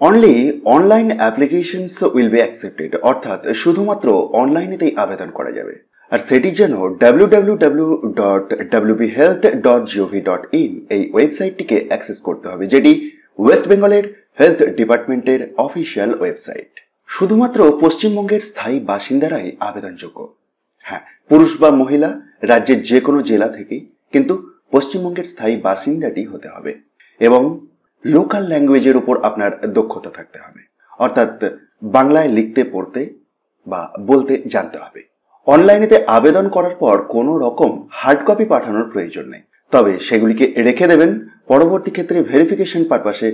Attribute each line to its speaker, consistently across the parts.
Speaker 1: Only online applications will be accepted, অর্থাৎ শুধুমাত্র অনলাইনেতেই আবেদন করা যাবে। আর সেটির জন্য www.wbhealth.gov.in এই ওয়েবসাইটটিকে অ্যাক্সেস করতে হবে, যেটি ওয়েস্ট বেঙ্গলের হেলথ ডিপার্টমেন্টের অফিসিয়াল ওয়েবসাইট। শুধুমাত্র পশ্চিমবঙ্গের স্থায়ী বাসিন্দারাই আবেদনযোগ্য। হ্যাঁ, পুরুষ বা মহিলা রাজ্যের যে কোনো জেলা থেকেই, কিন্তু পশ্চিমবঙ্গের স্থায়ী বাসিন্দাটি হতে হবে এবং লোকাল ল্যাঙ্গুয়েজের উপর আপনার দক্ষতা থাকতে হবে, অর্থাৎ বাংলায় লিখতে পড়তে বা বলতে জানতে হবে। অনলাইনেতে আবেদন করার পর কোনো রকম হার্ড কপি পাঠানোর প্রয়োজন নেই, তবে সেগুলিকে রেখে দেবেন, পরবর্তী ক্ষেত্রে ভেরিফিকেশন পারপাসে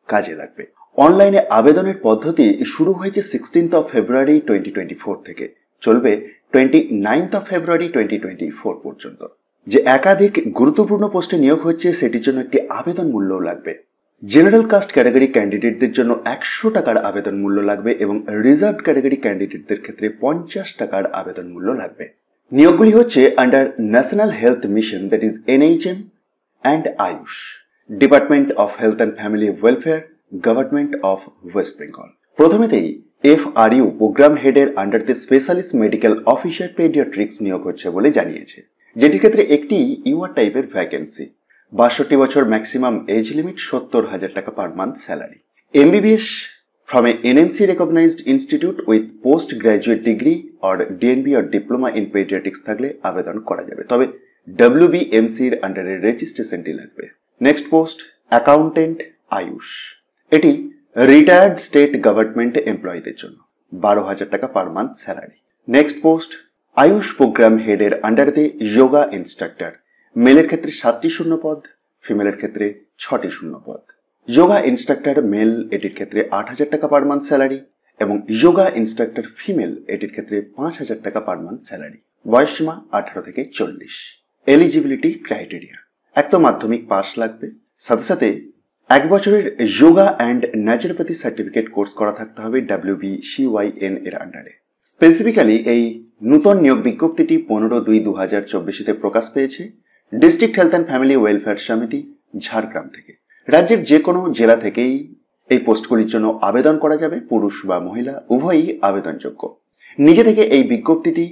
Speaker 1: কাজে লাগবে। অনলাইনে আবেদনের পদ্ধতি শুরু হয়েছে 16 ফেব্রুয়ারি 2024 থেকে, চলবে 29 ফেব্রুয়ারি 2024 পর্যন্ত। যে একাধিক গুরুত্বপূর্ণ পোস্টে নিয়োগ হচ্ছে, সেটির জন্য একটি আবেদন মূল্যও লাগবে। জেনারেল কাস্ট ক্যাটাগরি ক্যান্ডিডেটদের জন্য 100 টাকার আবেদন মূল্য লাগবে এবং রিজার্ভ ক্যাটাগরি ক্যান্ডিডেটদের ক্ষেত্রে 50 টাকার আবেদন মূল্য লাগবে। নিয়োগগুলি হচ্ছে under national health mission, that is NHM and Ayush, department of health and family welfare, government of West Bengal. প্রথমেতেই FRU প্রোগ্রাম হেডের আন্ডারতে স্পেশালিস্ট মেডিকেল অফিসার পেডিয়াট্রিক্স নিয়োগ হচ্ছে বলে জানিয়েছে, যেটির ক্ষেত্রে একটি ইউআর টাইপের ভ্যাকেন্সি। 62 বছর ম্যাক্সিমাম এজ লিমিট, 70,000 টাকা per month salary. MBBS from a NMC recognized institute with post graduate degree or DNB or diploma in pediatrics থাকলে আবেদন করা যাবে, তবে WBMC এর আন্ডারে রেজিস্ট্রেশনটি লাগবে। নেক্সট পোস্ট অ্যাকাউন্টেন্ট আয়ুষ, এটি রিটায়ার্ড স্টেট গভর্নমেন্ট এমপ্লয়ীদের জন্য, 12,000 টাকা per month salary. Next post Ayush programme হেডের আন্ডারতে যোগা ইনস্ট্রাক্টর, মেলের ক্ষেত্রে 7টি শূন্যপদ, ফিমেলের ক্ষেত্রে 6টি শূন্যপদ। যোগা ইনস্ট্রাক্টর মেল এটির ক্ষেত্রে 8,000 টাকা পার মান্থ স্যালারি এবং যোগা ইনস্ট্রাক্টর ফিমেল এটির ক্ষেত্রে 5,000 টাকা পার মান্থ স্যালারি। বয়সসীমা 18 থেকে 40। এলিজিবিলিটি ক্রাইটেরিয়া, এক তো মাধ্যমিক পাস লাগবে, সাথে সাথে 1 বছরের yoga and naturopathy certificate course করা থাকতে হবে WBCYN এর আন্ডারে। স্পেসিফিক্যালি এই নূতন নিয়োগ বিজ্ঞপ্তিটি 15/2/2024 প্রকাশ পেয়েছে district health and family welfare সমিতি, ঝাড়গ্রাম থেকে। রাজ্যের যে কোনো জেলা থেকেই এই পোস্টগুলির জন্য আবেদন করা যাবে, পুরুষ বা মহিলা উভয়ই আবেদনযোগ্য। নিজে থেকে এই বিজ্ঞপ্তিটি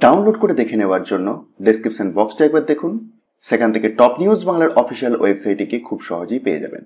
Speaker 1: ডাউনলোড করে দেখে নেওয়ার জন্য ডেসক্রিপশন বক্সটা একবার দেখুন, সেখান থেকে টপ নিউজ বাংলার অফিসিয়াল ওয়েবসাইটে গিয়ে খুব সহজেই পেয়ে যাবেন।